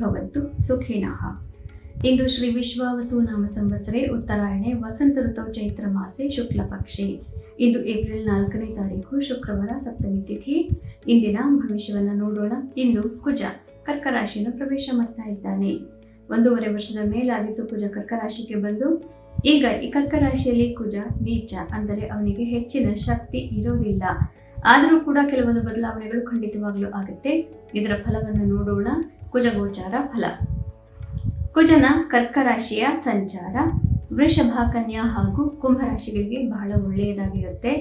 ಭವಂತು ಸುಖಿನಃ. ಇಂದು ಶ್ರೀ ವಿಶ್ವಾವಸು ನಾಮ ಸಂವತ್ಸರೆ ಉತ್ತರಾಯಣೆ ವಸಂತ ಋತೌ ಚೈತ್ರ ಮಾಸೆ ಶುಕ್ಲ ಪಕ್ಷೆ. ಇಂದು ಏಪ್ರಿಲ್ 4ನೇ ತಾರೀಕು ಶುಕ್ರವಾರ, ಸಪ್ತಮಿ ತಿಥಿ. ಇಂದಿನ ಭವಿಷ್ಯವನ್ನು ನೋಡೋಣ. ಇಂದು ಕುಜ ಕರ್ಕ ರಾಶಿಯನ್ನು ಪ್ರವೇಶ ಮಾಡ್ತಾ ಇದ್ದಾನೆ. 1.5 ವರ್ಷದ ಮೇಲಾಗಿದ್ದು ಕುಜ ಕರ್ಕ ರಾಶಿಗೆ ಬಂದು. ಈಗ ಈ ಕರ್ಕ ರಾಶಿಯಲ್ಲಿ ಕುಜ ನೀಚ, ಅಂದರೆ ಅವನಿಗೆ ಹೆಚ್ಚಿನ ಶಕ್ತಿ ಇರೋದಿಲ್ಲ. ಆದರೂ ಕೂಡ ಕೆಲವೊಂದು ಬದಲಾವಣೆಗಳು ಖಂಡಿತವಾಗ್ಲೂ ಆಗುತ್ತೆ. ಇದರ ಫಲವನ್ನು ನೋಡೋಣ. ಕುಜ ಗೋಚಾರ ಫಲ. ಕುಜನ ಕರ್ಕ ರಾಶಿಯ ಸಂಚಾರ ವೃಷಭ, ಕನ್ಯಾ ಹಾಗೂ ಕುಂಭ ರಾಶಿಗಳಿಗೆ ಬಹಳ ಒಳ್ಳೆಯದಾಗಿರುತ್ತೆ.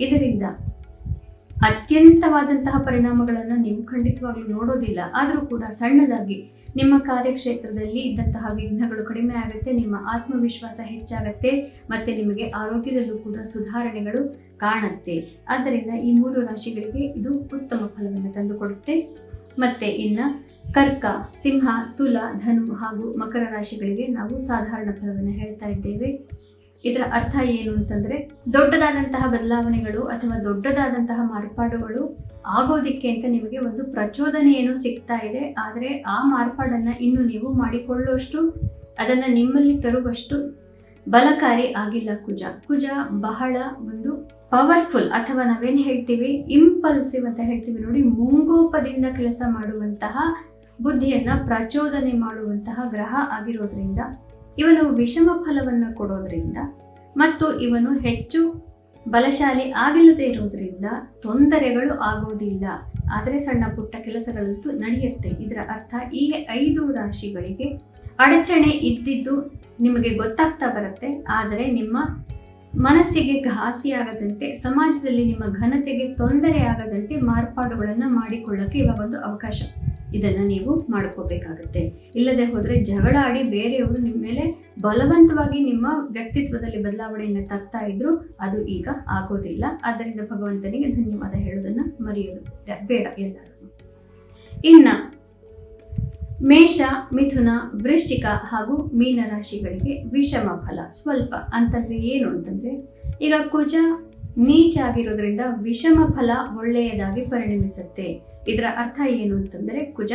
ಇದರಿಂದ ಅತ್ಯಂತವಾದಂತಹ ಪರಿಣಾಮಗಳನ್ನು ನೀವು ಖಂಡಿತವಾಗ್ಲೂ ನೋಡೋದಿಲ್ಲ. ಆದರೂ ಕೂಡ ಸಣ್ಣದಾಗಿ ನಿಮ್ಮ ಕಾರ್ಯಕ್ಷೇತ್ರದಲ್ಲಿ ಇದ್ದಂತಹ ವಿಘ್ನಗಳು ಕಡಿಮೆ ಆಗುತ್ತೆ, ನಿಮ್ಮ ಆತ್ಮವಿಶ್ವಾಸ ಹೆಚ್ಚಾಗುತ್ತೆ, ಮತ್ತೆ ನಿಮಗೆ ಆರೋಗ್ಯದಲ್ಲೂ ಕೂಡ ಸುಧಾರಣೆಗಳು ಕಾಣುತ್ತೆ. ಆದ್ದರಿಂದ ಈ 3 ರಾಶಿಗಳಿಗೆ ಇದು ಉತ್ತಮ ಫಲವನ್ನು ತಂದುಕೊಡುತ್ತೆ. ಮತ್ತೆ ಇನ್ನು ಕರ್ಕ, ಸಿಂಹ, ತುಲ, ಧನು ಹಾಗೂ ಮಕರ ರಾಶಿಗಳಿಗೆ ನಾವು ಸಾಧಾರಣ ಫಲವನ್ನು ಹೇಳ್ತಾ ಇದ್ದೇವೆ. ಇದರ ಅರ್ಥ ಏನು ಅಂತಂದರೆ, ದೊಡ್ಡದಾದಂತಹ ಬದಲಾವಣೆಗಳು ಅಥವಾ ದೊಡ್ಡದಾದಂತಹ ಮಾರ್ಪಾಡುಗಳು ಆಗೋದಿಕ್ಕೆ ಅಂತ ನಿಮಗೆ ಒಂದು ಪ್ರಚೋದನೆಯನ್ನು ಸಿಗ್ತಾ ಇದೆ. ಆದರೆ ಆ ಮಾರ್ಪಾಡನ್ನು ಇನ್ನು ನೀವು ಮಾಡಿಕೊಳ್ಳುವಷ್ಟು, ಅದನ್ನು ನಿಮ್ಮಲ್ಲಿ ತರುವಷ್ಟು ಬಲಕಾರಿ ಆಗಿಲ್ಲ ಕುಜ ಬಹಳ ಒಂದು ಪವರ್ಫುಲ್, ಅಥವಾ ನಾವೇನು ಹೇಳ್ತೀವಿ ಇಂಪಲ್ಸಿವ್ ಅಂತ ಹೇಳ್ತೀವಿ ನೋಡಿ, ಮುಂಗೋಪದಿಂದ ಕೆಲಸ ಮಾಡುವಂತಹ, ಬುದ್ಧಿಯನ್ನು ಪ್ರಚೋದನೆ ಮಾಡುವಂತಹ ಗ್ರಹ ಆಗಿರೋದ್ರಿಂದ, ಇವನು ವಿಷಮ ಫಲವನ್ನು ಕೊಡೋದ್ರಿಂದ ಮತ್ತು ಇವನು ಹೆಚ್ಚು ಬಲಶಾಲಿ ಆಗಿಲ್ಲದೆ ಇರೋದ್ರಿಂದ ತೊಂದರೆಗಳು ಆಗೋದಿಲ್ಲ. ಆದರೆ ಸಣ್ಣ ಪುಟ್ಟ ಕೆಲಸಗಳಂತೂ ನಡೆಯುತ್ತೆ. ಇದರ ಅರ್ಥ ಈ 5 ರಾಶಿಗಳಿಗೆ ಅಡಚಣೆ ಇದ್ದಿದ್ದು ನಿಮಗೆ ಗೊತ್ತಾಗ್ತಾ ಬರುತ್ತೆ. ಆದರೆ ನಿಮ್ಮ ಮನಸ್ಸಿಗೆ ಘಾಸಿಯಾಗದಂತೆ, ಸಮಾಜದಲ್ಲಿ ನಿಮ್ಮ ಘನತೆಗೆ ತೊಂದರೆ ಆಗದಂತೆ ಮಾರ್ಪಾಡುಗಳನ್ನು ಮಾಡಿಕೊಳ್ಳೋಕ್ಕೆ ಇವಾಗ ಒಂದು ಅವಕಾಶ. ಇದನ್ನು ನೀವು ಮಾಡ್ಕೋಬೇಕಾಗತ್ತೆ. ಇಲ್ಲದೆ ಹೋದರೆ ಜಗಳ ಆಡಿ ಬೇರೆಯವರು ನಿಮ್ಮ ಮೇಲೆ ಬಲವಂತವಾಗಿ ನಿಮ್ಮ ವ್ಯಕ್ತಿತ್ವದಲ್ಲಿ ಬದಲಾವಣೆಯನ್ನು ತರ್ತಾ ಇದ್ರು, ಅದು ಈಗ ಆಗೋದಿಲ್ಲ. ಆದ್ದರಿಂದ ಭಗವಂತನಿಗೆ ಧನ್ಯವಾದ ಹೇಳೋದನ್ನು ಮರೆಯೋದು ಬೇಡ ಎಲ್ಲರೂ. ಇನ್ನು ಮೇಷ, ಮಿಥುನ, ವೃಶ್ಚಿಕ ಹಾಗೂ ಮೀನ ರಾಶಿಗಳಿಗೆ ವಿಷಮ ಫಲ ಸ್ವಲ್ಪ ಅಂತಂದ್ರೆ ಏನು ಅಂತಂದ್ರೆ, ಈಗ ಕುಜ ನೀಚ ಆಗಿರೋದ್ರಿಂದ ವಿಷಮ ಫಲ ಒಳ್ಳೆಯದಾಗಿ ಪರಿಣಮಿಸುತ್ತೆ. ಇದರ ಅರ್ಥ ಏನು ಅಂತಂದರೆ, ಕುಜ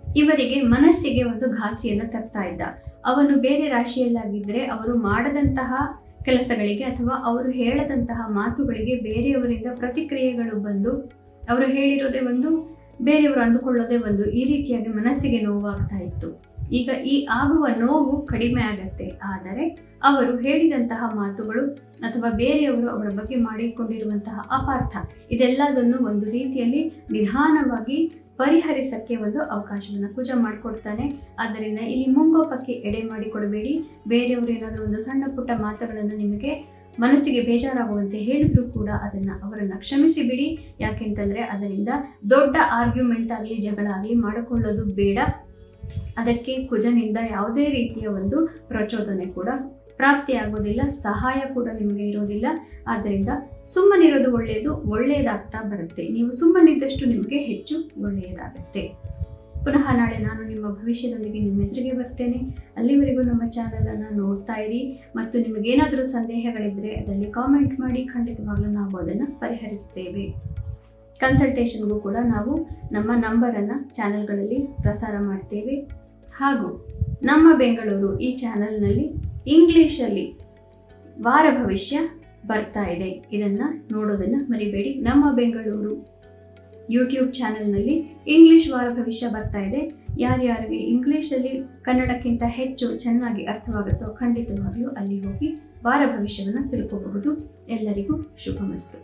ಇವರಿಗೆ ಮನಸ್ಸಿಗೆ ಒಂದು ಘಾಸಿಯನ್ನು ತರ್ತಾ ಇದ್ದ. ಅವನು ಬೇರೆ ರಾಶಿಯಲ್ಲಾಗಿದ್ದರೆ ಅವರು ಮಾಡದಂತಹ ಕೆಲಸಗಳಿಗೆ ಅಥವಾ ಅವರು ಹೇಳದಂತಹ ಮಾತುಗಳಿಗೆ ಬೇರೆಯವರಿಂದ ಪ್ರತಿಕ್ರಿಯೆಗಳು ಬಂದು, ಅವರು ಹೇಳಿರೋದೇ ಒಂದು, ಬೇರೆಯವರು ಅಂದುಕೊಳ್ಳೋದೇ ಒಂದು, ಈ ರೀತಿಯಾಗಿ ಮನಸ್ಸಿಗೆ ನೋವಾಗ್ತಾ ಇತ್ತು. ಈಗ ಈ ಆಗುವ ನೋವು ಕಡಿಮೆ ಆಗತ್ತೆ. ಆದರೆ ಅವರು ಹೇಳಿದಂತಹ ಮಾತುಗಳು ಅಥವಾ ಬೇರೆಯವರು ಅವರ ಬಗ್ಗೆ ಮಾಡಿಕೊಂಡಿರುವಂತಹ ಅಪಾರ್ಥ, ಇದೆಲ್ಲದನ್ನು ಒಂದು ರೀತಿಯಲ್ಲಿ ನಿಧಾನವಾಗಿ ಪರಿಹರಿಸಕ್ಕೆ ಒಂದು ಅವಕಾಶವನ್ನು ಕುಜ ಮಾಡಿಕೊಡ್ತಾನೆ. ಆದ್ದರಿಂದ ಇಲ್ಲಿ ಮುಂಗೋಪಕ್ಕೆ ಎಡೆ ಮಾಡಿಕೊಡಬೇಡಿ. ಬೇರೆಯವರು ಏನಾದರೂ ಒಂದು ಸಣ್ಣ ಪುಟ್ಟ ಮಾತುಗಳನ್ನು ನಿಮಗೆ ಮನಸ್ಸಿಗೆ ಬೇಜಾರಾಗುವಂತೆ ಹೇಳಿದ್ರು ಕೂಡ ಅವರನ್ನು ಕ್ಷಮಿಸಿ ಬಿಡಿ. ಯಾಕೆಂತಂದರೆ ಅದರಿಂದ ದೊಡ್ಡ ಆರ್ಗ್ಯುಮೆಂಟ್ ಆಗಲಿ, ಜಗಳ ಆಗಲಿ ಮಾಡಿಕೊಳ್ಳೋದು ಬೇಡ. ಅದಕ್ಕೆ ಕುಜನಿಂದ ಯಾವುದೇ ರೀತಿಯ ಒಂದು ಪ್ರಚೋದನೆ ಕೂಡ ಪ್ರಾಪ್ತಿಯಾಗೋದಿಲ್ಲ, ಸಹಾಯ ಕೂಡ ನಿಮಗೆ ಇರೋದಿಲ್ಲ. ಆದ್ದರಿಂದ ಸುಮ್ಮನಿರೋದು ಒಳ್ಳೆಯದಾಗ್ತಾ ಬರುತ್ತೆ. ನೀವು ಸುಮ್ಮನಿದ್ದಷ್ಟು ನಿಮಗೆ ಹೆಚ್ಚು ಒಳ್ಳೆಯದಾಗುತ್ತೆ. ಪುನಃ ನಾಳೆ ನಾನು ನಿಮ್ಮ ಭವಿಷ್ಯದೊಂದಿಗೆ ನಿಮ್ಮ ಎದುರಿಗೆ ಬರ್ತೇನೆ. ಅಲ್ಲಿವರೆಗೂ ನಮ್ಮ ಚಾನಲನ್ನು ನೋಡ್ತಾ ಇರಿ. ಮತ್ತು ನಿಮಗೇನಾದರೂ ಸಂದೇಹಗಳಿದ್ದರೆ ಅದರಲ್ಲಿ ಕಾಮೆಂಟ್ ಮಾಡಿ, ಖಂಡಿತವಾಗ್ಲೂ ನಾವು ಅದನ್ನು ಪರಿಹರಿಸ್ತೇವೆ. ಕನ್ಸಲ್ಟೇಷನ್ಗೂ ಕೂಡ ನಾವು ನಮ್ಮ ನಂಬರನ್ನು ಚಾನಲ್ಗಳಲ್ಲಿ ಪ್ರಸಾರ ಮಾಡ್ತೇವೆ. ಹಾಗೂ ನಮ್ಮ ಬೆಂಗಳೂರು ಈ ಚಾನಲ್ನಲ್ಲಿ ಇಂಗ್ಲೀಷಲ್ಲಿ ವಾರ ಭವಿಷ್ಯ ಬರ್ತಾ ಇದೆ. ಇದನ್ನು ನೋಡೋದನ್ನು ಮರಿಬೇಡಿ. ನಮ್ಮ ಬೆಂಗಳೂರು ಯೂಟ್ಯೂಬ್ ಚಾನಲ್ನಲ್ಲಿ ಇಂಗ್ಲೀಷ್ ವಾರ ಭವಿಷ್ಯ ಬರ್ತಾ ಇದೆ. ಯಾರ್ಯಾರಿಗೆ ಇಂಗ್ಲೀಷಲ್ಲಿ ಕನ್ನಡಕ್ಕಿಂತ ಹೆಚ್ಚು ಚೆನ್ನಾಗಿ ಅರ್ಥವಾಗುತ್ತೋ ಖಂಡಿತವಾಗ್ಲೂ ಅಲ್ಲಿ ಹೋಗಿ ವಾರ ಭವಿಷ್ಯವನ್ನು ತಿಳ್ಕೋಬಹುದು. ಎಲ್ಲರಿಗೂ ಶುಭಮಸ್ತು.